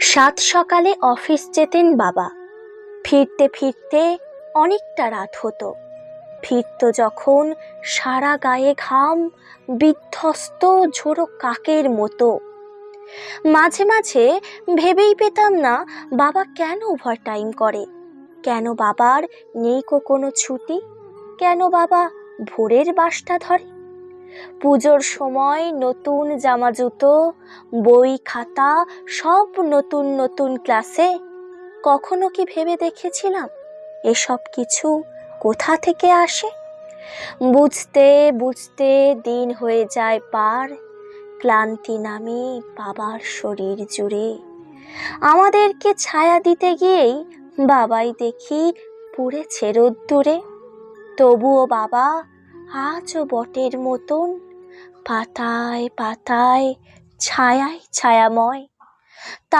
সাত সকালে অফিস যেতেন বাবা। ফিরতে ফিরতে অনেকটা রাত হতো। ফিরত যখন সারা গায়ে ঘাম, বিধ্বস্ত ঝোড়ো কাকের মতো। মাঝে মাঝে ভেবেই পেতাম না বাবা কেন ওভারটাইম করে, কেন বাবার নেই কোনো ছুটি, কেন বাবা ভোরের বাসটা ধরে। পুজোর সময় নতুন জামা জুতো, বই খাতা সব নতুন নতুন ক্লাসে। কখনো কি ভেবে দেখেছিলাম এসব কিছু কোথা থেকে আসে? বুঝতে বুঝতে দিন হয়ে যায় পার, ক্লান্তি নামে বাবার শরীর জুড়ে। আমাদেরকে ছায়া দিতে গিয়েই বাবাই দেখি পুড়েছে রোদ্দুরে। তবুও বাবা আজও বটের মতন পাতায় পাতায় ছায়ায় ছায়াময়।